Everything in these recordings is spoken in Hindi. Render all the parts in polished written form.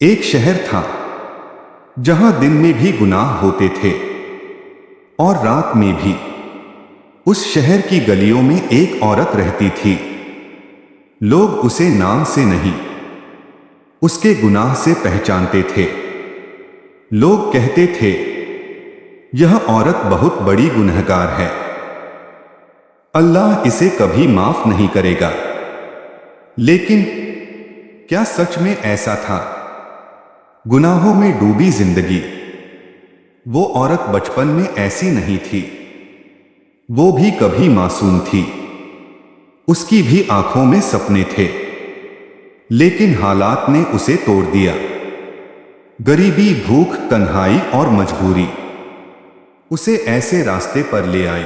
एक शहर था जहां दिन में भी गुनाह होते थे और रात में भी। उस शहर की गलियों में एक औरत रहती थी। लोग उसे नाम से नहीं, उसके गुनाह से पहचानते थे। लोग कहते थे, यह औरत बहुत बड़ी गुनहगार है, अल्लाह इसे कभी माफ नहीं करेगा। लेकिन क्या सच में ऐसा था? गुनाहों में डूबी जिंदगी। वो औरत बचपन में ऐसी नहीं थी, वो भी कभी मासूम थी। उसकी भी आंखों में सपने थे, लेकिन हालात ने उसे तोड़ दिया। गरीबी, भूख, तन्हाई और मजबूरी उसे ऐसे रास्ते पर ले आई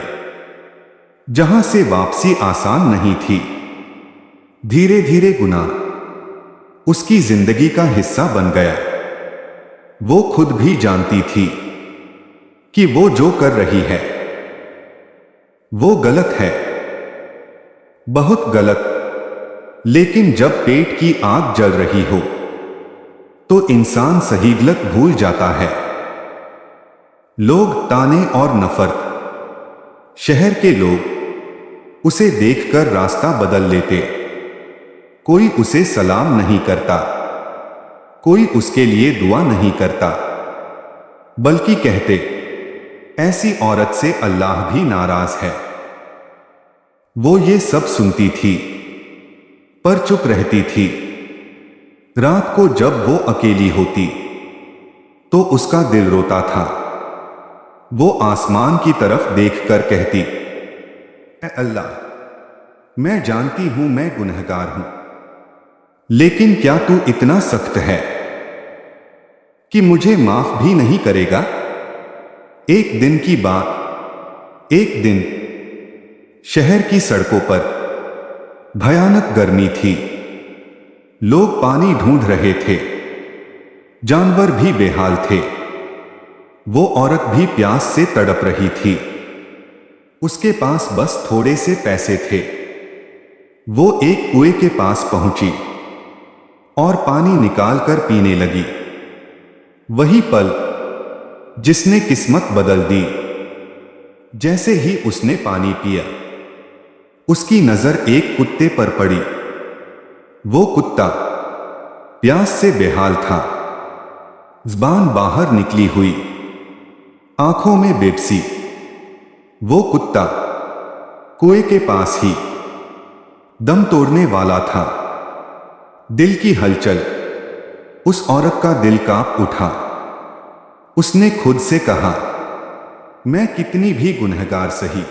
जहां से वापसी आसान नहीं थी। धीरे धीरे गुनाह उसकी जिंदगी का हिस्सा बन गया। वो खुद भी जानती थी कि वो जो कर रही है वो गलत है, बहुत गलत। लेकिन जब पेट की आग जल रही हो तो इंसान सही गलत भूल जाता है। लोग ताने और नफरत। शहर के लोग उसे देखकर रास्ता बदल लेते। कोई उसे सलाम नहीं करता, कोई उसके लिए दुआ नहीं करता, बल्कि कहते, ऐसी औरत से अल्लाह भी नाराज है। वो ये सब सुनती थी पर चुप रहती थी। रात को जब वो अकेली होती तो उसका दिल रोता था। वो आसमान की तरफ देखकर कहती, ऐ अल्लाह, मैं जानती हूं मैं गुनहगार हूं, लेकिन क्या तू इतना सख्त है कि मुझे माफ भी नहीं करेगा? एक दिन की बात। एक दिन शहर की सड़कों पर भयानक गर्मी थी। लोग पानी ढूंढ रहे थे, जानवर भी बेहाल थे। वो औरत भी प्यास से तड़प रही थी। उसके पास बस थोड़े से पैसे थे। वो एक कुएं के पास पहुंची और पानी निकालकर पीने लगी। वही पल जिसने किस्मत बदल दी। जैसे ही उसने पानी पिया, उसकी नजर एक कुत्ते पर पड़ी। वो कुत्ता प्यास से बेहाल था, जुबान बाहर निकली हुई, आंखों में बेबसी। वो कुत्ता कुएं के पास ही दम तोड़ने वाला था। दिल की हलचल। उस औरत का दिल कांप उठा। उसने खुद से कहा, मैं कितनी भी गुनहगार सही,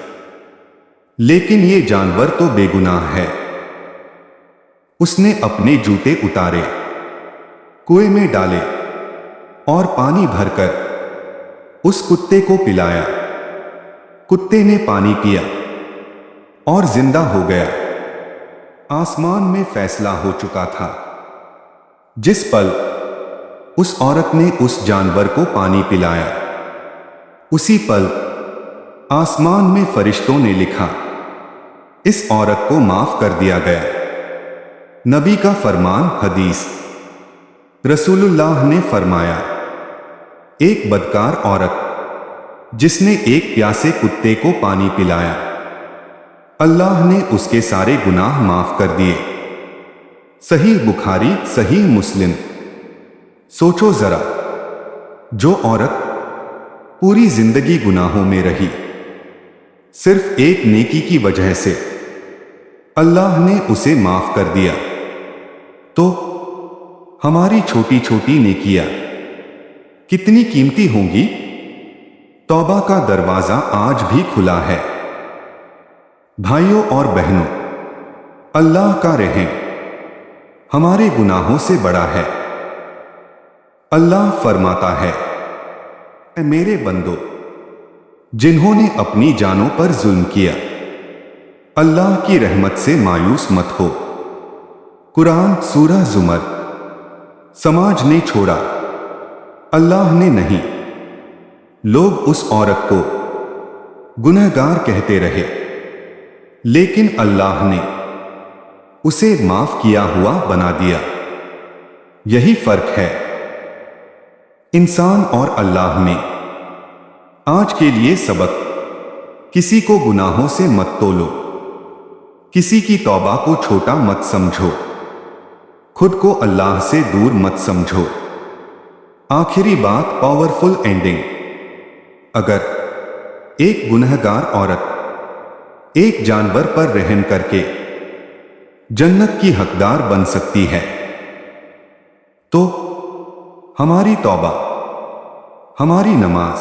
लेकिन ये जानवर तो बेगुनाह है। उसने अपने जूते उतारे, कुएं में डाले और पानी भरकर उस कुत्ते को पिलाया। कुत्ते ने पानी पिया और जिंदा हो गया। आसमान में फैसला हो चुका था। जिस पल उस औरत ने उस जानवर को पानी पिलाया, उसी पल आसमान में फरिश्तों ने लिखा, इस औरत को माफ कर दिया गया। नबी का फरमान, हदीस। रसूलुल्लाह ने फरमाया, एक बदकार औरत जिसने एक प्यासे कुत्ते को पानी पिलाया, अल्लाह ने उसके सारे गुनाह माफ कर दिए। सही बुखारी, सही मुस्लिम। सोचो जरा, जो औरत पूरी जिंदगी गुनाहों में रही, सिर्फ एक नेकी की वजह से अल्लाह ने उसे माफ कर दिया। तो हमारी छोटी छोटी नेकियां कितनी कीमती होंगी? तौबा का दरवाजा आज भी खुला है। भाइयों और बहनों, अल्लाह का रहम हमारे गुनाहों से बड़ा है। अल्लाह फरमाता है, ऐ मेरे बंदो, जिन्होंने अपनी जानों पर जुल्म किया, अल्लाह की रहमत से मायूस मत हो। कुरान, सूरह जुमर। समाज ने छोड़ा, अल्लाह ने नहीं। लोग उस औरत को गुनहगार कहते रहे, लेकिन अल्लाह ने उसे माफ किया हुआ बना दिया। यही फर्क है। इंसान और अल्लाह में। आज के लिए सबक। किसी को गुनाहों से मत तोलो, किसी की तौबा को छोटा मत समझो, खुद को अल्लाह से दूर मत समझो। आखिरी बात, पावरफुल एंडिंग। अगर एक गुनहगार औरत एक जानवर पर रहम करके जन्नत की हकदार बन सकती है, तो हमारी तौबा, हमारी नमाज,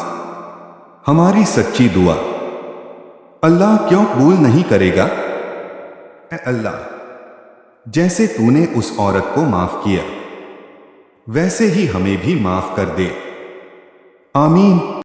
हमारी सच्ची दुआ अल्लाह क्यों कबूल नहीं करेगा? ऐ अल्लाह, जैसे तूने उस औरत को माफ किया, वैसे ही हमें भी माफ कर दे। आमीन।